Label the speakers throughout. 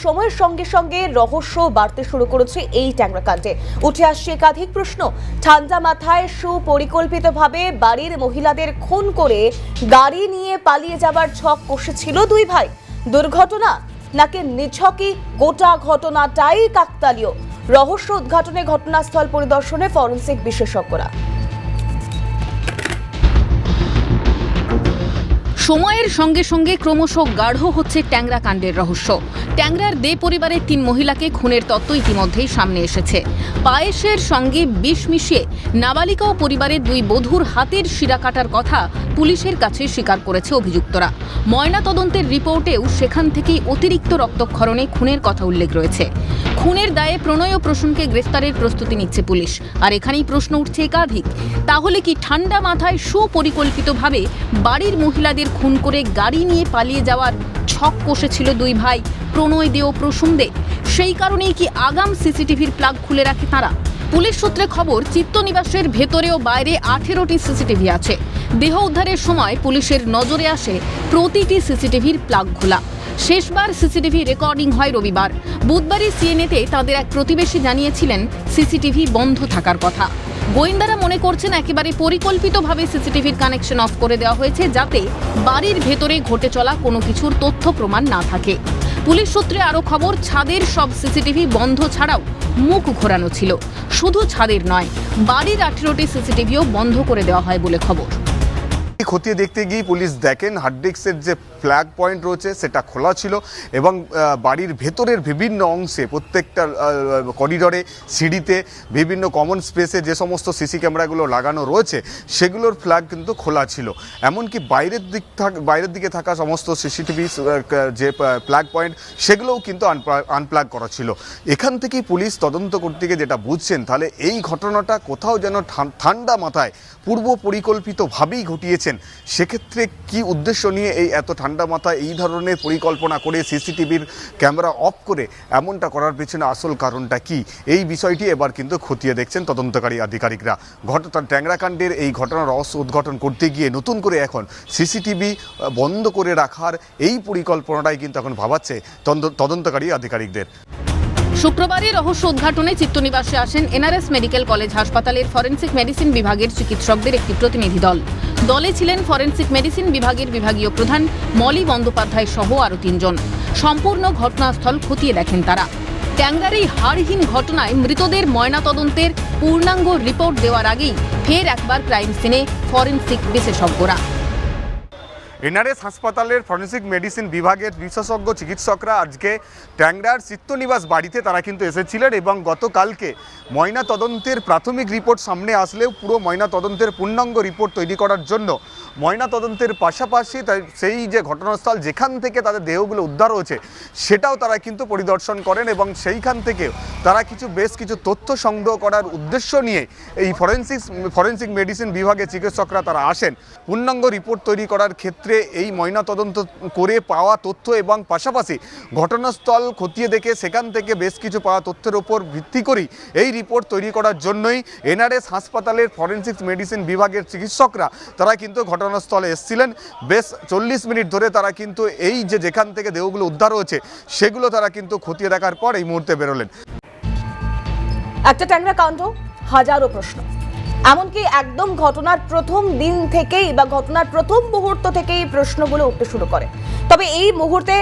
Speaker 1: সময়ের সঙ্গে সঙ্গে রহস্য বাড়তে শুরু করেছে এই ট্যাংরা কাণ্ডে। উঠে আসছে একাধিক প্রশ্ন। ঠান্ডা মাথায় সুপরিকল্পিতভাবে বাড়ির মহিলাদের খুন করে গাড়ি নিয়ে পালিয়ে যাবার ছক কষেছিল দুই ভাই। দুর্ঘটনা নাকি নিছকই গোটা ঘটনাটাই কাকতালীয়? রহস্য উদ্ঘাটনে ঘটনাস্থল পরিদর্শনে ফরেনসিক বিশেষজ্ঞরা।
Speaker 2: সময়ের সঙ্গে সঙ্গে ক্রমশ গাঢ় হচ্ছে ট্যাংরা কাণ্ডের রহস্য। ট্যাংরার দে পরিবারের 3 মহিলাকে খুনের তত্ত্ব ইতিমধ্যেই সামনে এসেছে। পায়েসের সঙ্গে বিষ মিশিয়ে নাবালিকা ও পরিবারের 2 বধূর হাতের শিরা কাটার কথা পুলিশের কাছে স্বীকার করেছে অভিযুক্তরা। ময়না তদন্তের রিপোর্টেও সেখান থেকেই অতিরিক্ত রক্তক্ষরণে খুনের কথা উল্লেখ রয়েছে। খুনের দায়ে প্রণয় ও প্রসূনকে গ্রেফতারের প্রস্তুতি নিচ্ছে পুলিশ। আর এখানেই প্রশ্ন উঠছে একাধিক। তাহলে কি ঠান্ডা মাথায় সুপরিকল্পিতভাবে বাড়ির মহিলাদের খুন করে গাড়ি নিয়ে পালিয়ে যাওয়ার ছক কষেছিল দুই ভাই প্রণয় দে ও প্রসূন দে? সেই কারণেই কি আগাম সিসিটিভির প্লাগ খুলে রাখে তারা? পুলিশ সূত্রে খবর, চিত্তনিবাসের ভেতরে ও বাইরে 18টি সিসিটিভি আছে। দেহ উদ্ধারের সময় পুলিশের নজরে আসে প্রতিটি সিসিটিভির প্লাগ খোলা। শেষবার সিসিটিভি রেকর্ডিং হয় রবিবার। বুধবারই সিএনএতে তাদের এক প্রতিবেশী জানিয়েছিলেন সিসিটিভি বন্ধ থাকার কথা। গোয়েন্দারা মনে করছেন একেবারে পরিকল্পিতভাবে সিসিটিভির কানেকশন অফ করে দেওয়া হয়েছে, যাতে বাড়ির ভেতরে ঘটে চলা কোনো কিছুর তথ্য প্রমাণ না থাকে। পুলিশ সূত্রে আরও খবর, ছাদের সব সিসিটিভি বন্ধ ছাড়াও মুখ ঘোরানো ছিল। শুধু ছাদের নয়, বাড়ির 18টি সিসিটিভিও বন্ধ করে দেওয়া হয় বলে খবর।
Speaker 3: খতিয়ে দেখতে গিয়ে পুলিশ দেখেন হার্ড ডিস্কের যে ফ্ল্যাগ পয়েন্ট রয়েছে সেটা খোলা ছিল এবং বাড়ির ভেতরের বিভিন্ন অংশে, প্রত্যেকটা করিডরে, সিঁড়িতে, বিভিন্ন কমন স্পেসে যে সমস্ত সিসি ক্যামেরাগুলো লাগানো রয়েছে সেগুলোর ফ্ল্যাগ কিন্তু খোলা ছিল। এমনকি বাইরের দিকে থাকা সমস্ত সিসিটিভি যে ফ্ল্যাগ পয়েন্ট সেগুলোও কিন্তু আনপ্লাগ করা ছিল। এখান থেকেই পুলিশ তদন্ত করতে গিয়ে যেটা বুঝছেন, তাহলে এই ঘটনাটা কোথাও যেন ঠান্ডা মাথায় পূর্ব পরিকল্পিতভাবেই ঘটিয়েছেন। সেক্ষেত্রে কি উদ্দেশ্য নিয়ে এই এত ঠান্ডা মাথায় এই ধরনের পরিকল্পনা করে সিসিটিভির ক্যামেরা অফ করে এমনটা করার পেছনে আসল কারণটা কি, এই বিষয়টি এবার কিন্তু খতিয়ে দেখছেন তদন্তকারী আধিকারিকরা। ট্যাংরা কাণ্ডের এই ঘটনার রহস্য উদ্ঘাটন করতে গিয়ে নতুন করে এখন সিসিটিভি বন্ধ করে রাখার এই পরিকল্পনাটাই কিন্তু এখন ভাবাচ্ছে তদন্তকারী আধিকারিকদের।
Speaker 2: শুক্রবারে রহস্য উদ্ঘাটনে চিত্তনিবাসে আসেন এনআরএস মেডিকেল কলেজ হাসপাতালের ফরেনসিক মেডিসিন বিভাগের চিকিৎসকদের একটি প্রতিনিধি দল। দলে ছিলেন ফরেনসিক মেডিসিন বিভাগের বিভাগীয় প্রধান মলি বন্দ্যোপাধ্যায় সহ আরও 3 জন। সম্পূর্ণ ঘটনাস্থল খতিয়ে দেখেন তারা। ট্যাংরার এই হাড়হীন ঘটনায় মৃতদের ময়নাতদন্তের পূর্ণাঙ্গ রিপোর্ট দেওয়ার আগেই ফের একবার ক্রাইম সিনে ফরেনসিক বিশেষজ্ঞরা।
Speaker 3: এনআরএস হাসপাতালের ফরেনসিক মেডিসিন বিভাগের বিশেষজ্ঞ চিকিৎসকরা আজকে ট্যাংরার চিত্তনিবাস বাড়িতে তারা কিন্তু এসেছিলেন এবং গতকালকে ময়না তদন্তের প্রাথমিক রিপোর্ট সামনে আসলেও পুরো ময়না তদন্তের পূর্ণাঙ্গ রিপোর্ট তৈরি করার জন্য ময়না তদন্তের পাশাপাশি সেই যে ঘটনাস্থল যেখান থেকে তাদের দেহগুলো উদ্ধার হয়েছে সেটাও তারা কিন্তু পরিদর্শন করেন এবং সেইখান থেকে তারা বেশ কিছু তথ্য সংগ্রহ করার উদ্দেশ্য নিয়ে এই ফরেনসিক মেডিসিন বিভাগের চিকিৎসকরা তারা আসেন। পূর্ণাঙ্গ রিপোর্ট তৈরি করার ক্ষেত্রে এই ময়না তদন্ত করে পাওয়া তথ্য এবং পাশাপাশি ঘটনাস্থল খতিয়ে দেখে সেখান থেকে বেশ কিছু পাওয়া তথ্যের উপর ভিত্তি করেই এই রিপোর্ট তৈরি করার জন্যই এনআরএস হাসপাতালের ফরেনসিক মেডিসিন বিভাগের চিকিৎসকরা তারা কিন্তু ঘটনাস্থলে এসেছিলেন। বেশ 40 মিনিট ধরে তারা কিন্তু এই যেখান থেকে দেহগুলো উদ্ধার হয়েছে সেগুলো তারা কিন্তু খতিয়ে দেখার পর এই মুহূর্তে বেরোলেন।
Speaker 1: একটা ট্যাংরা কাণ্ড, হাজারো প্রশ্ন। এমনকি একদম ঘটনার প্রথম দিন থেকেই বা ঘটনার প্রথম মুহূর্ত থেকেই প্রশ্নগুলো উঠতে শুরু করে। তবে এই মুহূর্তে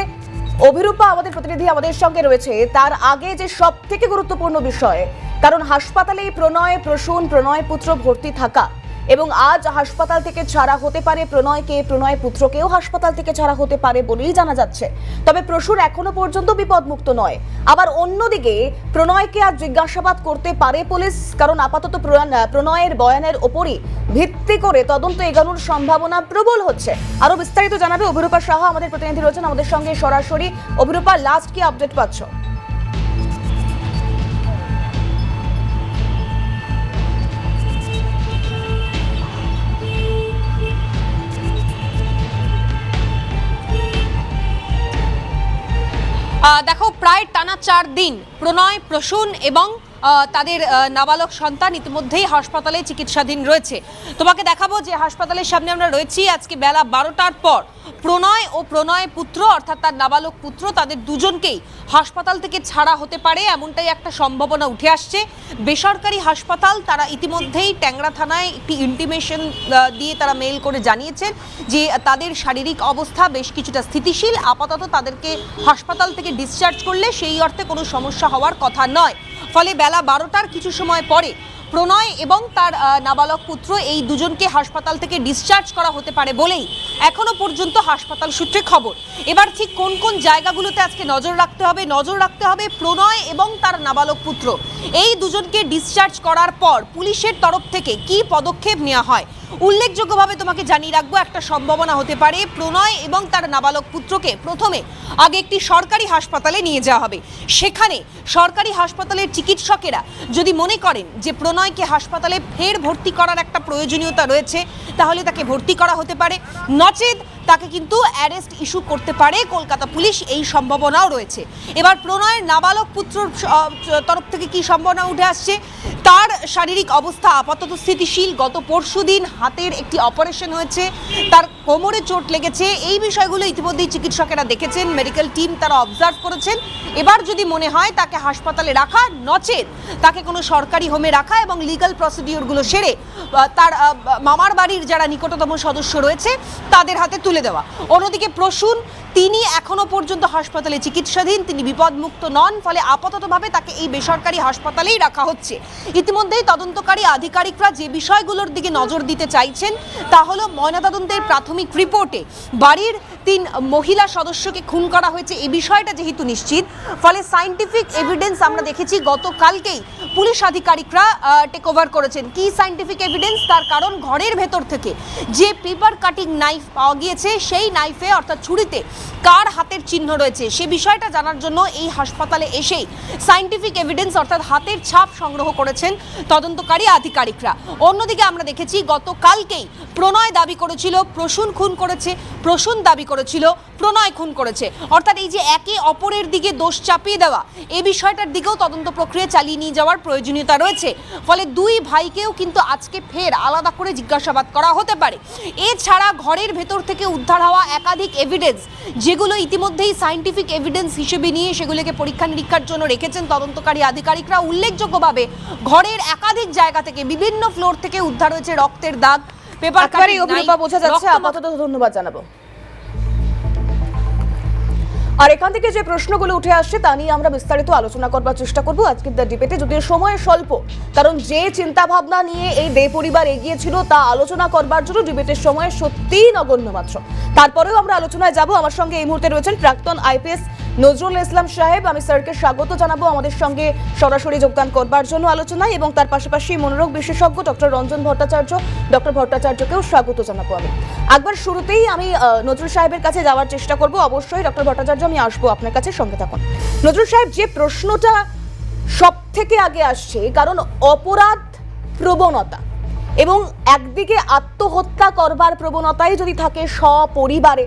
Speaker 1: অভিরূপা আমাদের প্রতিনিধি আমাদের সঙ্গে রয়েছে। তার আগে যে সব থেকে গুরুত্বপূর্ণ বিষয়, কারণ হাসপাতালে প্রণয় পুত্র ভর্তি থাকা এবং আজ হাসপাতাল থেকে ছাড়া হতে পারে প্রণয়কে, প্রণয় পুত্রকেও হাসপাতাল থেকে ছাড়া হতে পারে বলেই জানা যাচ্ছে। তবে প্রসূন এখনো পর্যন্ত বিপদমুক্ত নয়। আবার অন্যদিকে প্রণয়কে আজ জিজ্ঞাসাবাদ করতে পারে পুলিশ, কারণ আপাতত প্রণয়ের বয়ানের ওপরই ভিত্তি করে তদন্ত এগোনোর সম্ভাবনা প্রবল হচ্ছে। আরো বিস্তারিত জানাবে অভিরূপা সাহা, আমাদের প্রতিনিধি রয়েছেন আমাদের সঙ্গে সরাসরি। অভিরূপা, লাস্ট কি আপডেট পাচ্ছ?
Speaker 4: দেখো, প্রায় টানা 4 দিন প্রণয়, প্রসূন এবং তাদের নাবালক সন্তান ইতিমধ্যেই হাসপাতালে চিকিৎসাধীন রয়েছে। তোমাকে দেখাবো যে হাসপাতালের সামনে আমরা রয়েছি। আজকে বেলা 12টার পর প্রণয় ও প্রণয় পুত্র অর্থাৎ তার নাবালক পুত্র তাদের দুজনকেই হাসপাতাল থেকে ছাড়া হতে পারে এমনটাই একটা সম্ভাবনা উঠে আসছে। বেসরকারি হাসপাতাল তারা ইতিমধ্যেই ট্যাংরা থানায় একটি ইন্টিমেশন দিয়ে তারা মেল করে জানিয়েছেন যে তাদের শারীরিক অবস্থা বেশ কিছুটা স্থিতিশীল, আপাতত তাদেরকে হাসপাতাল থেকে ডিসচার্জ করলে সেই অর্থে কোনো সমস্যা হওয়ার কথা নয়। ফলে বেলা 12টার কিছু সময় পরে প্রণয় এবং তার নাবালক পুত্র এই দুজনকে হাসপাতাল থেকে ডিসচার্জ করা হতে পারে বলেই এখনো পর্যন্ত হাসপাতাল সূত্রে খবর। এবার ঠিক কোন কোন জায়গাগুলোতে আজকে নজর রাখতে হবে প্রণয় এবং তার নাবালক পুত্র এই দুজনকে ডিসচার্জ করার পর পুলিশের তরফ থেকে কি পদক্ষেপ নেওয়া হয়। উল্লেখযোগ্যভাবে তোমাকে জানিয়ে রাখবো, একটা সম্ভাবনা হতে পারে প্রণয় এবং তার নাবালক পুত্রকে প্রথমে আগে একটি সরকারি হাসপাতালে নিয়ে যাওয়া হবে। সেখানে সরকারি হাসপাতালের চিকিৎসকেরা যদি মনে করেন যে প্রণয়কে হাসপাতালে ফের ভর্তি করার একটা প্রয়োজনীয়তা রয়েছে তাহলে তাকে ভর্তি করা হতে পারে, নচেত তাকে কিন্তু অ্যারেস্ট ইস্যু করতে পারে কলকাতা পুলিশ, এই সম্ভাবনাও রয়েছে। এবার প্রণয়ের নাবালক পুত্রর তরফ থেকে কি সম্ভাবনা উঠে আসছে, তার শারীরিক অবস্থা আপাতত স্থিতিশীল। গত পরশুদিন হাতের একটি অপারেশন হয়েছে, তার কোমরে চোট লেগেছে, এই বিষয়গুলো ইতিমধ্যেই চিকিৎসকেরা দেখেছেন, মেডিকেল টিম তারা অবজার্ভ করেছেন। এবার যদি মনে হয় তাকে হাসপাতালে রাখা, নচেত তাকে কোনো সরকারি হোমে রাখা এবং লিগ্যাল প্রসিডিওরগুলো সেরে তার মামার বাড়ির যারা নিকটতম সদস্য রয়েছে তাদের হাতে তুলে দেওয়া। অন্যদিকে প্রসূন তিনি এখনো পর্যন্ত হাসপাতালে চিকিৎসাধীন, তিনি বিপদমুক্ত নন, ফলে আপাততভাবে তাকে এই বেসরকারি হাসপাতালেই রাখা হচ্ছে। ইতিমধ্যেই তদন্তকারী আধিকারিকরা যে বিষয়গুলোর দিকে নজর দিতে চাইছেন তা হলো ময়নাতদন্তের প্রাথমিক রিপোর্টে বাড়ির 3 মহিলা সদস্যকে খুন করা হয়েছে এই বিষয়টা যেহেতু নিশ্চিত, ফলে সায়েন্টিফিক এভিডেন্স আমরা দেখেছি গতকালকেই পুলিশ আধিকারিকরা টেক ওভার করেছেন। কি সায়েন্টিফিক এভিডেন্স, তার কারণ ঘরের ভেতর থেকে যে পেপার কাটিং নাইফ পাওয়া গিয়েছে সেই নাইফে অর্থাৎ ছুরিতে কার হাতের চিহ্ন রয়েছে সে বিষয়টা জানার জন্য এই হাসপাতালে এসেই সায়েন্টিফিক এভিডেন্স অর্থাৎ হাতের ছাপ সংগ্রহ করেছেন তদন্তকারী আধিকারিকরা। অন্যদিকে আমরা দেখেছি গতকালকেই প্রণয় দাবি করেছিল প্রসূন খুন করেছে, প্রসূন দাবি করেছিল প্রণয় খুন করেছে, অর্থাৎ এই যে একে অপরের দিকে দোষ চাপিয়ে দেওয়া এই বিষয়টার দিকেও তদন্ত প্রক্রিয়া চালিয়ে নিয়ে যাওয়ার প্রয়োজনীয়তা রয়েছে। ফলে দুই ভাইকেও কিন্তু আজকে ফের আলাদা করে জিজ্ঞাসাবাদ করা হতে পারে। এছাড়া ঘরের ভেতর থেকে উদ্ধার হওয়া একাধিক এভিডেন্স যেগুলো ইতিমধ্যেই সায়েন্টিফিক এভিডেন্স হিসেবে নিয়ে সেগুলোকে পরীক্ষা নিরীক্ষার জন্য রেখেছেন তদন্তকারী আধিকারিকরা। উল্লেখযোগ্যভাবে ঘরের একাধিক জায়গা থেকে বিভিন্ন ফ্লোর থেকে উদ্ধার হয়েছে রক্তের দাগ, পেপার কাটিং নাইফ,
Speaker 1: বোঝা যাচ্ছে। আপাতত ধন্যবাদ জানাবো। আর এখান থেকে যে প্রশ্নগুলো উঠে আসছে তা নিয়ে আমরা বিস্তারিত আলোচনা করবার চেষ্টা করব আজকের দ্য ডিবেটে, যদিও সময় স্বল্প, কারণ যে চিন্তা ভাবনা নিয়ে এই দে পরিবার এগিয়েছিল তা আলোচনা করবার জন্য ডিবেটের সময় সত্যিই নগণ্য মাত্র। তারপরেও আমরা আলোচনায় যাব। আমার সঙ্গে এই মুহূর্তে রয়েছেন প্রাক্তন আইপিএস নজরুল ইসলাম সাহেব। আমি স্যারকে স্বাগত জানাবো আমাদের সঙ্গে সরাসরি যোগদান করবার জন্য আলোচনায়, এবং তার পাশাপাশি মনোরোগ বিশেষজ্ঞ ডক্টর রঞ্জন ভট্টাচার্য, ডক্টর ভট্টাচার্যকেও স্বাগত জানাবো। আমি একবার শুরুতেই আমি নজরুল সাহেবের কাছে যাওয়ার চেষ্টা করব। অবশ্যই ডক্টর ভট্টাচার্য আমি আসবো আপনার কাছে, সঙ্গে থাকুন। নজরুল সাহেব, যে প্রশ্নটা সব থেকে আগে আসছে, কারণ অপরাধ প্রবণতা এবং একদিকে আত্মহত্যা করবার প্রবণতাই যদি থাকে সপরিবারে,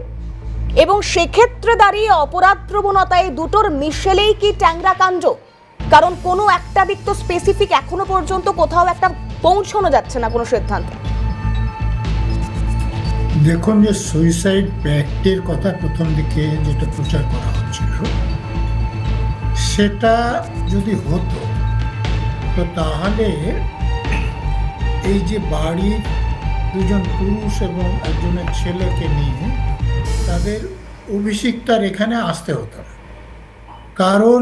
Speaker 1: এবং সেক্ষেত্রে দাঁড়িয়ে অপরাধ প্রবণতায় দুটোর মিশেলেই কি ট্যাংরা কাণ্ড? কারণ কোনো একটা দিক তো স্পেসিফিক এখনো পর্যন্ত কোথাও একটা পৌঁছানো যাচ্ছে না কোনো সিদ্ধান্তে।
Speaker 5: দেখুন, যে সুইসাইড প্যাক্টের কথা প্রথম দিকে যেটা প্রচার করা হচ্ছিল সেটা যদি হতো তো তাহলে এই যে বাড়ির 2জন পুরুষ এবং একজনের ছেলেকে নিয়ে তাদের অভিষিক্তার এখানে আসতে হতো না। কারণ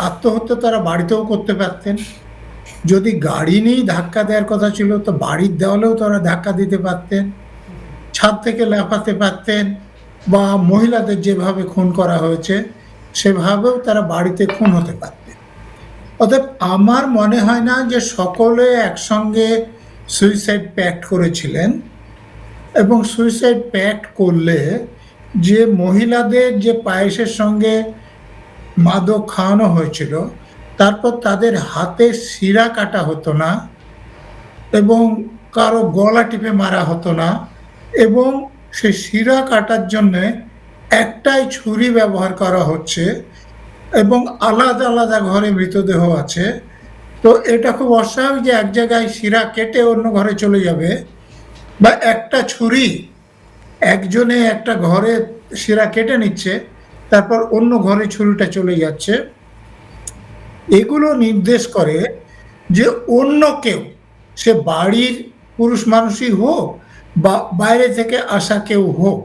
Speaker 5: আত্মহত্যা তারা বাড়িতেও করতে পারতেন, যদি গাড়ি নিয়েই ধাক্কা দেওয়ার কথা ছিল তো বাড়ির দেওয়ালেও তারা ধাক্কা দিতে পারতেন, ছাদ থেকে লাফাতে পারতেন, বা মহিলাদের যেভাবে খুন করা হয়েছে সেভাবেও তারা বাড়িতে খুন হতে পারতেন। অতএব আমার মনে হয় না যে সকলে একসঙ্গে সুইসাইড প্যাক্ট করেছিলেন, এবং সুইসাইড প্যাক্ট করলে যে মহিলাদের যে পায়েসের সঙ্গে মাদক খাওয়ানো হয়েছিল তারপর তাদের হাতে শিরা কাটা হতো না, এবং কারো গলা টিপে মারা হতো না, এবং সেই শিরা কাটার জন্যে একটাই ছুরি ব্যবহার করা হচ্ছে, এবং আলাদা আলাদা ঘরে মৃতদেহ আছে, তো এটা খুব অস্বাভাবিক যে এক জায়গায় শিরা কেটে অন্য ঘরে চলে যাবে, বা একটা ছুরি একজনে একটা ঘরে শিরা কেটে নিচ্ছে, তারপর অন্য ঘরে ছুরিটা চলে যাচ্ছে। এগুলো নির্দেশ করে যে অন্য কেউ, সে বাড়ির পুরুষ মানুষই হোক বা বাইরে থেকে আসা কেউ হোক,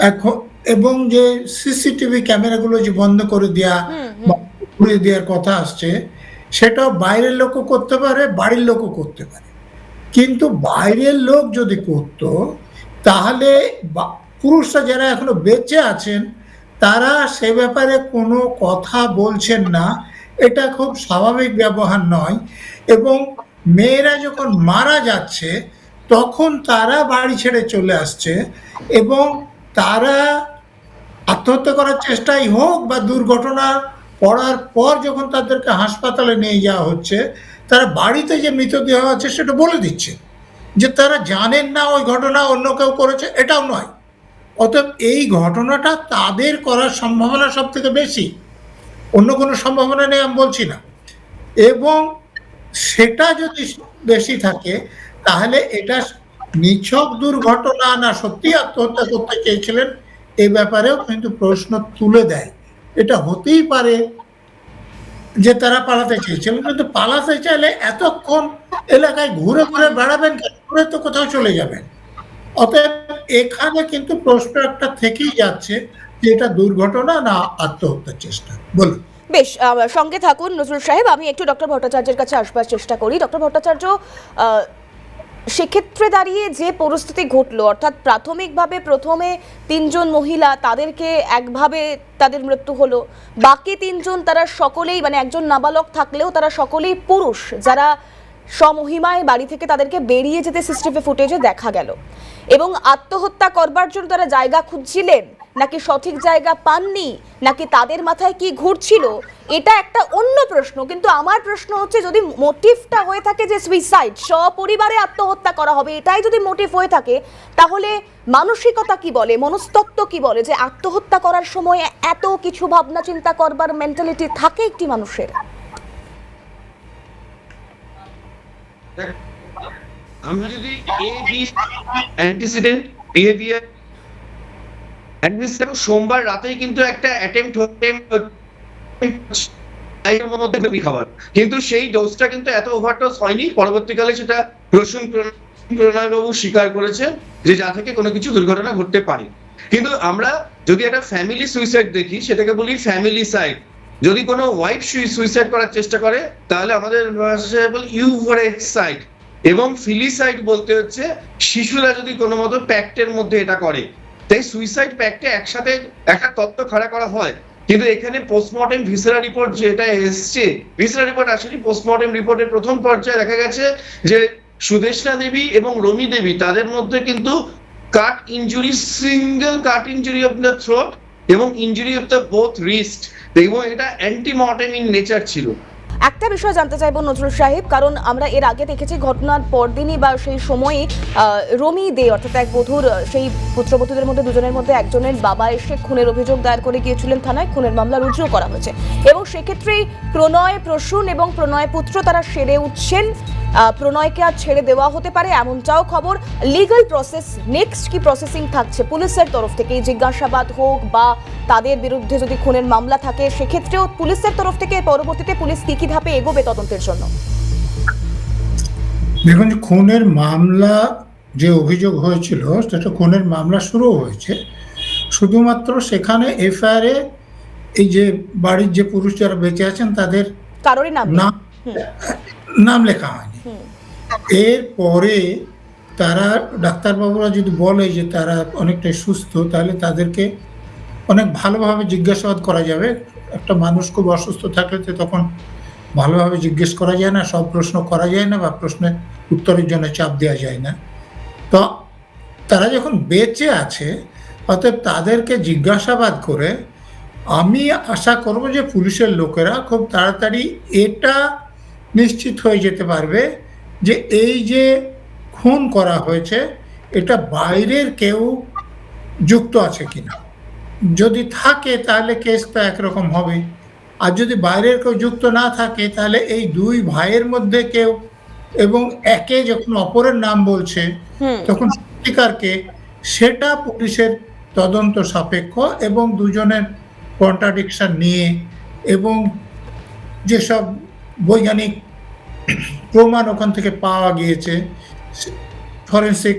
Speaker 5: এখন এবং যে সিসিটিভি ক্যামেরাগুলো যে বন্ধ করে দেওয়া বা ঘুরিয়ে দেওয়ার কথা আসছে, সেটাও বাইরের লোকও করতে পারে, বাড়ির লোকও করতে পারে। কিন্তু বাইরের লোক যদি করত, তাহলে পুরুষরা যারা এখনো বেঁচে আছেন তারা সে ব্যাপারে কোনো কথা বলছেন না, এটা খুব স্বাভাবিক ব্যবহার নয়। এবং মেয়েরা যখন মারা যাচ্ছে তখন তারা বাড়ি ছেড়ে চলে আসছে, এবং তারা আত্মহত্যা করার চেষ্টাই হোক বা দুর্ঘটনা পড়ার পর যখন তাদেরকে হাসপাতালে নিয়ে যাওয়া হচ্ছে, তারা বাড়িতে যে মৃতদেহ আছে সেটা বলে দিচ্ছে যে তারা জানেন না ওই ঘটনা অন্য কেউ করেছে, এটাও নয়। অতএব এই ঘটনাটা তাদের করার সম্ভাবনা সব থেকে বেশি, অন্য কোনো সম্ভাবনা নেই আমি বলছি না। এবং সেটা যদি বেশি থাকে তাহলে এটা নিছক দুর্ঘটনা না সত্যি আত্মহত্যা করতে চেয়েছিলেন, এ ব্যাপারেও কিন্তু প্রশ্ন তুলে দেয়। এটা হতেই পারে যে তারা পালাতে চেয়েছিলেন, কিন্তু পালাতে চাইলে এতক্ষণ এলাকায় ঘুরে ঘুরে বেড়াবেন কেন? ঘুরে তো কোথাও চলে যাবেন। অতএব এখানে কিন্তু প্রশ্ন একটা থেকেই যাচ্ছে যে এটা দুর্ঘটনা না আত্মহত্যার চেষ্টা। বলুন।
Speaker 1: বেশ, সঙ্গে থাকুন নজরুল সাহেব। আমি একটু ডক্টর ভট্টাচার্যের কাছে আসবার চেষ্টা করি। ডক্টর ভট্টাচার্য, সেক্ষেত্রে দাঁড়িয়ে যে পরিস্থিতি ঘটলো, অর্থাৎ প্রাথমিকভাবে প্রথমে 3 জন মহিলা, তাদেরকে একভাবে তাদের মৃত্যু হলো, বাকি 3 জন তারা সকলেই, মানে একজন নাবালক থাকলেও তারা সকলেই পুরুষ, যারা স্বমহিমায় বাড়ি থেকে তাদেরকে বেরিয়ে যেতে সিসিটিভি ফুটেজে দেখা গেল। এবং আত্মহত্যা করবার জন্য তারা জায়গা খুঁজছিলেন নাকি সঠিক জায়গা পাননি, নাকি তাদের মাথায় কি ঘুরছিল, এটা একটা অন্য প্রশ্ন। কিন্তু আমার প্রশ্ন হচ্ছে, যদি মোটিভটা হয়ে থাকে যে সুইসাইড, সপরিবারে আত্মহত্যা করা হবে, এটাই যদি মোটিভ হয়ে থাকে, তাহলে মানসিকতা কি বলে, মনস্তত্ত্ব কি বলে যে আত্মহত্যা করার সময় এত কিছু ভাবনা চিন্তা করবার মেন্টালিটি থাকে একটি মানুষের?
Speaker 6: আমরা যদি A B antecedent behaviour administration সোমবার রাতেই কিন্তু একটা অ্যাটেম্প্ট মধ্যে খাবার, কিন্তু সেই ডোজটা কিন্তু এত ওভারডোজ হয়নি। পরবর্তীকালে সেটা প্রণয়বাবু স্বীকার করেছে যে যা থেকে কোনো কিছু দুর্ঘটনা ঘটতে পারে। কিন্তু আমরা যদি একটা ফ্যামিলি সুইসাইড দেখি, সেটাকে বলি ফ্যামিলি সাইড। যদি কোনো ওয়াইফ সুইসাইড করার চেষ্টা করে তাহলে আমাদের ভাষায় বলি ইউফোরেসাইড। এবং ফিলিসাইড বলতে হচ্ছে শিশুরা যদি কোনো মতো প্যাক্টের মধ্যে এটা করে। তাই সুইসাইড প্যাক্টে একসাথে একটা তত্ত্ব খাড়া করা হয়। কিন্তু এখানে পোস্টমর্টেম ভিসেরা রিপোর্ট যেটা এসছে, ভিসেরা রিপোর্ট আসলে পোস্টমর্টেম রিপোর্টের প্রথম পর্যায়ে দেখা গেছে যে সুদেশনা দেবী এবং রমি দেবী, তাদের মধ্যে কিন্তু cut injury, single cut injury of the throat এবং injury of the both wrist, এবং এটা অ্যান্টিমর্টেম ইন নেচার ছিল।
Speaker 1: একটা বিষয় জানতে চাইবো নজরুল সাহেব, কারণ আমরা এর আগে দেখেছি ঘটনার পরদিনই বা সেই সময়ই রমি দে, অর্থাৎ এক বধূর, সেই পুত্রবধূদের মধ্যে দুজনের মধ্যে একজনের বাবা এসে খুনের অভিযোগ দায়ের করে গিয়েছিলেন থানায়, খুনের মামলা রুজু করা হয়েছে। এবং সেক্ষেত্রেই প্রণয় প্রসূন এবং প্রণয় পুত্র তারা সেরে উঠছেন, প্রণয়কে আর ছেড়ে দেওয়া হতে পারে এমনটাও খবর। লিগ্যাল প্রসেস নেক্সট কি প্রসেসিং থাকছে পুলিশের তরফ থেকে, জিজ্ঞাসাবাদ হোক বা তাদের বিরুদ্ধে যদি খুনের মামলা থাকে, সেক্ষেত্রেও পুলিশের তরফ থেকে পরবর্তীতে পুলিশ কি ধাপে এগোবে তদন্তের জন্য?
Speaker 5: দেখুন, খুনের মামলা যে অভিযোগ হয়েছিল সেটা খুনের মামলা শুরু হয়েছে, শুধুমাত্র সেখানে এফআইআর এ এই যে বাড়ির যে পুরুষ যারা বেঁচে আছেন তাদের
Speaker 1: কারোরই
Speaker 5: নাম লেখা হয়নি। এরপরে তারা ডাক্তারবাবুরা যদি বলে যে তারা অনেকটাই সুস্থ, তাহলে তাদেরকে অনেক ভালোভাবে জিজ্ঞাসাবাদ করা যাবে। একটা মানুষ খুব অসুস্থ থাকলে তো তখন ভালোভাবে জিজ্ঞেস করা যায় না, সব প্রশ্ন করা যায় না, বা প্রশ্নের উত্তরের জন্য চাপ দেওয়া যায় না। তো তারা যখন বেঁচে আছে, অতএব তাদেরকে জিজ্ঞাসাবাদ করে আমি আশা করব যে পুলিশের লোকেরা খুব তাড়াতাড়ি এটা নিশ্চিত হয়ে যেতে পারবে যে এই যে খুন করা হয়েছে এটা বাইরের কেউ যুক্ত আছে কিনা। যদি থাকে তাহলে কেসটা একরকম হবে, আর যদি বাইরের কেউ যুক্ত না থাকে তাহলে এই দুই ভাইয়ের মধ্যে কেউ, এবং একে যখন অপরের নাম বলছে তখন সত্যিকারকে সেটা পুলিশের তদন্ত সাপেক্ষ এবং দুজনের কন্ট্রাডিকশন নিয়ে এবং যেসব বৈজ্ঞানিক প্রমাণ ওখান থেকে পাওয়া গিয়েছে, ফরেন্সিক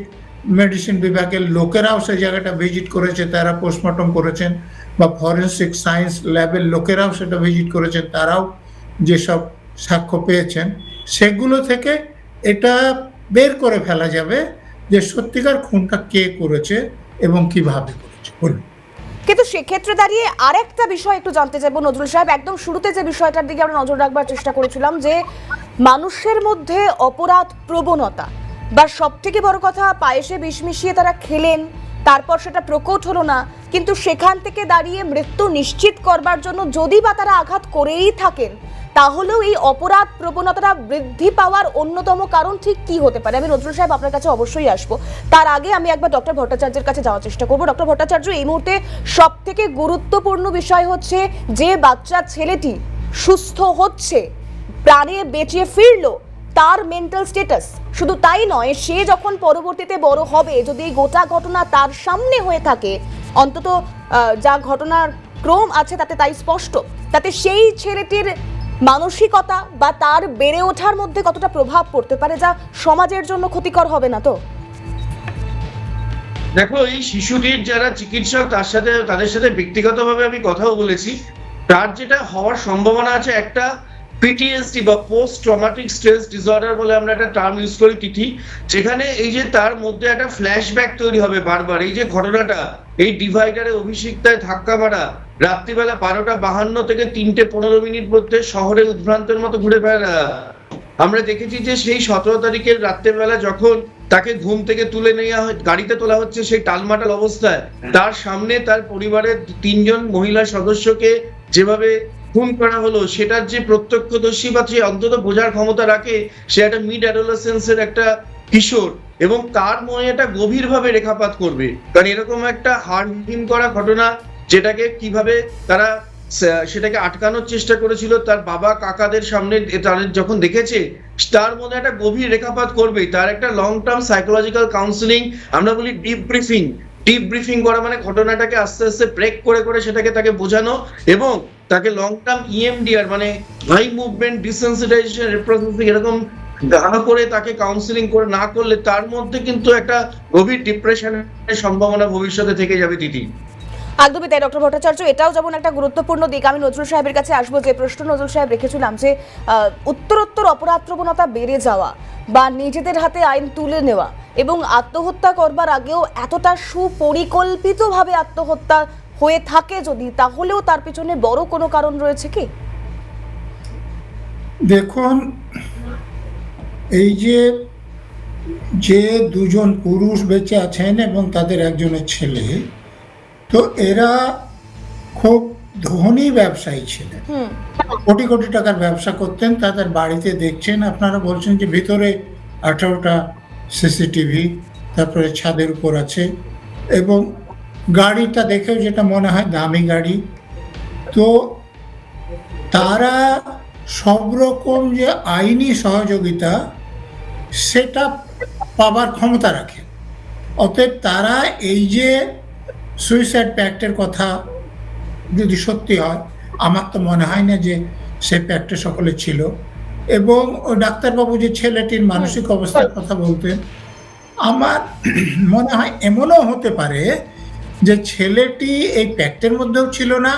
Speaker 5: মেডিসিন বিভাগের লোকেরাও সেই জায়গাটা ভিজিট করেছে, তারা পোস্টমর্টম করেছেন, বা ফরেন্সিক সায়েন্স ল্যাবের লোকেরাও সেটা ভিজিট করেছেন, তারাও যেসব সাক্ষ্য পেয়েছেন সেগুলো থেকে এটা বের করে ফেলা যাবে যে সত্যিকার খুনটা কে করেছে এবং কিভাবে করেছে। বলুন।
Speaker 1: কিন্তু সেক্ষেত্রে দাঁড়িয়ে আরেকটা বিষয় একটু জানতে চাইবো নজরুল সাহেব, একদম শুরুতে যে বিষয়টার দিকে আমরা নজর রাখবার চেষ্টা করেছিলাম যে মানুষের মধ্যে অপরাধ প্রবণতা, বা সব থেকে বড় কথা পায়েসে বিষ মিশিয়ে তারা খেলেন, তারপর সেটা প্রকট হলো না, কিন্তু সেখান থেকে দাঁড়িয়ে মৃত্যু নিশ্চিত করবার জন্য যদি বা তারা আঘাত করেই থাকেন, তাহলেও এই অপরাধ প্রবণতাটা বৃদ্ধি পাওয়ার অন্যতম কারণ ঠিক কি হতে পারে? আমি নজরুল সাহেব আপনার কাছে অবশ্যই আসবো, তার আগে আমি একবার ডক্টর ভট্টাচার্যের কাছে যাওয়ার চেষ্টা করবো। ডক্টর ভট্টাচার্য, এই মুহূর্তে সব থেকে গুরুত্বপূর্ণ বিষয় হচ্ছে যে বাচ্চা ছেলেটি সুস্থ হচ্ছে, প্রাণে বেঁচে ফিরলো, তার মেন্টাল স্ট্যাটাস। শুধু তাই নয়, সে যখন পরবর্তীতে বড় হবে, যদি এই গোটা ঘটনা তার সামনে হয়ে থাকে, অন্তত যা ঘটনার ক্রম আছে তাতে তাই স্পষ্ট, তাতে সেই ছেলেটির মানসিকতা বা তার বেড়ে ওঠার মধ্যে কতটা প্রভাব পড়তে পারে যা সমাজের জন্য ক্ষতিকর হবে না তো?
Speaker 6: দেখো, এই শিশুটির যারা চিকিৎসক তাদের সাথে ব্যক্তিগতভাবে আমি কথাও বলেছি, তার যেটা হওয়ার সম্ভাবনা আছে একটা পিটিএসডি বা পোস্ট ট্রমাটিক স্ট্রেস ডিসঅর্ডার বলে আমরা একটা টার্ম ইউজ করি তিথি, যেখানে এই যে তার মধ্যে একটা ফ্ল্যাশব্যাক তৈরি হবে বারবার। এই যে ঘটনাটা, এই ডিভাইডারে অভিষিক্তায় ধাক্কা মারা, রাত্রিবেলা 12:52 থেকে 3:15 মধ্যে শহরে উদ্ভ্রান্তের মতো ঘুরে বেড়া। আমরা দেখেছি যে সেই 17 তারিখের রাত্রেবেলা যখন তাকে ঘুম থেকে তুলে নেওয়া হয়, গাড়িতে তোলা হচ্ছে সেই টালমাটাল অবস্থায়, তার সামনে তার পরিবারের 3জন মহিলা সদস্যকে যেভাবে খুন করা হলো, সেটার যে প্রত্যক্ষদর্শী বা যে অন্তত বোঝার ক্ষমতা রাখে, সে একটা মিড অ্যাডোলেসেন্সের একটা কিশোর, এবং তার মনে এটা গভীরভাবে রেখাপাত করবে। কারণ এরকম একটা হার্টহিম করা ঘটনা, যেটাকে কিভাবে তারা সেটাকে আটকানোর চেষ্টা করেছিল, তার বাবা কাকাদের সামনে তাদের যখন দেখেছে, তার মনে একটা গভীর রেখাপাত করবে। তার একটা লং টার্ম সাইকোলজিক্যাল কাউন্সিলিং, আমরা বলি ডিপ ব্রিফিং করা, মানে ঘটনাটাকে আস্তে আস্তে ব্রেক করে করে সেটাকে তাকে বোঝানো, এবং তাকে লং টার্ম EMDR মানে হাই মুভমেন্ট ডিসেন্সিটাইজেশন রিপ্রসেসিং এরকম গাঢ় করে তাকে কাউন্সিলিং করে না করলে তার মধ্যে কিন্তু একটা গভীর ডিপ্রেশনের সম্ভাবনা ভবিষ্যতে থেকে যাবে দিদি।
Speaker 1: একদমই তাই ডক্টর ভট্টাচার্য, এটাও যেমন একটা গুরুত্বপূর্ণ দিক। আমি নজরুল সাহেবের কাছে আসবো, যে প্রশ্ন নজরুল সাহেব রেখেছিলাম যে উত্তরোত্তর অপরাধ প্রবণতা বেড়ে যাওয়া বা নিজেদের হাতে আইন তুলে নেওয়া এবং আত্মহত্যা করবার আগেও এতটা সুপরিকল্পিতভাবে আত্মহত্যা হয়ে থাকে যদি, তাহলেও তার পিছনে বড় কোনো কারণ রয়েছে কি?
Speaker 5: দেখুন, এই যে দুজন পুরুষ বেঁচে আছেন এবং তাদের একজনের ছেলে, তো এরা খুব ধনী ব্যবসায়ী ছিলেন, কোটি কোটি টাকার ব্যবসা করতেন। তাদের বাড়িতে দেখছেন, আপনারা বলছেন যে ভিতরে 18টা CCTV, তারপরে ছাদের উপর আছে, এবং গাড়িটা দেখেও যেটা মনে হয় দামি গাড়ি। তো তারা সব রকম যে আইনি সহযোগিতা সেটা পাবার ক্ষমতা রাখে। অতএব তারা এই যে সুইসাইড প্যাক্টের কথা যদি সত্যি হয়, আমার তো মনে হয় না যে সে প্যাক্টে সকলে ছিল। এবং ওই ডাক্তারবাবু যে ছেলেটির মানসিক অবস্থার কথা বলতেন, আমার মনে হয় এমনও হতে পারে যে ছেলেটি এই প্যাক্টের মধ্যেও ছিল না,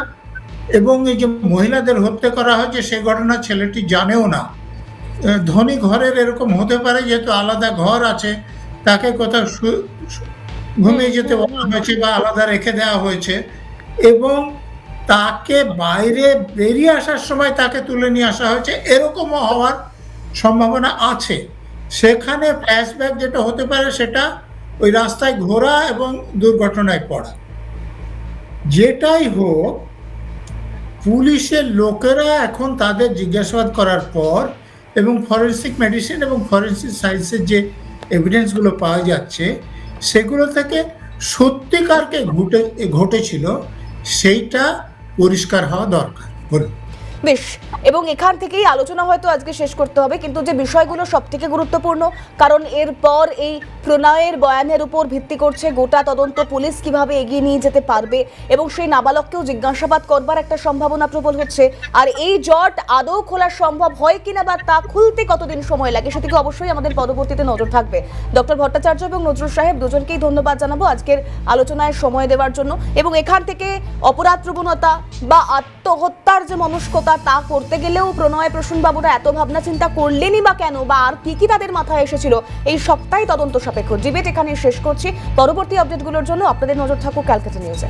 Speaker 5: এবং এই যে মহিলাদের হত্যা করা হয়েছে সে ঘটনা ছেলেটি জানেও না। ধনী ঘরের এরকম হতে পারে, যেহেতু আলাদা ঘর আছে, তাকে কোথাও ঘুমিয়ে যেতে বলা হয়েছে বা আলাদা রেখে দেওয়া হয়েছে, এবং তাকে বাইরে বেরিয়ে আসার সময় তাকে তুলে নিয়ে আসা হয়েছে, এরকমও হওয়ার সম্ভাবনা আছে। সেখানে ফ্ল্যাশব্যাক যেটা হতে পারে সেটা ওই রাস্তায় ঘোরা এবং দুর্ঘটনায় পড়া। যেটাই হোক, পুলিশের লোকেরা এখন তাদের জিজ্ঞাসাবাদ করার পর এবং ফরেন্সিক মেডিসিন এবং ফরেন্সিক সায়েন্সের যে এভিডেন্সগুলো পাওয়া যাচ্ছে, সেগুলো থেকে সত্যিকারকে ঘটেছিল সেইটা পরিষ্কার হওয়া দরকার। বলুন।
Speaker 1: বেশ, এবং এখান থেকেই আলোচনা হয়তো আজকে শেষ করতে হবে, কিন্তু যে বিষয়গুলো সব থেকে গুরুত্বপূর্ণ, কারণ এরপর এই প্রণয়ের বয়ানের উপর ভিত্তি করছে গোটা তদন্ত পুলিশ কিভাবে এগিয়ে নিয়ে যেতে পারবে, এবং সেই নাবালককেও জিজ্ঞাসাবাদ করবার একটা সম্ভাবনা প্রবল হচ্ছে। আর এই জট আদৌ খোলা সম্ভব হয় কিনা বা তা খুলতে কতদিন সময় লাগে সেদিকে অবশ্যই আমাদের পরবর্তীতে নজর থাকবে। ডক্টর ভট্টাচার্য এবং নজরুল সাহেব দুজনকেই ধন্যবাদ জানাবো আজকের আলোচনায় সময় দেওয়ার জন্য, এবং এখান থেকে অপরাধ প্রবণতা বা আত্মহত্যার যে মনস্কতা তা করতে গেলেও প্রণয় প্রসূনবাবুরা এত ভাবনা চিন্তা করলেনই বা কেন, বা আর কি তাদের মাথায় এসেছিল, এই সবটাই তদন্ত সাপেক্ষ। ডিবেট এখানে শেষ করছি। পরবর্তী আপডেটগুলোর জন্য আপনাদের নজর থাকুক ক্যালকাটা নিউজে।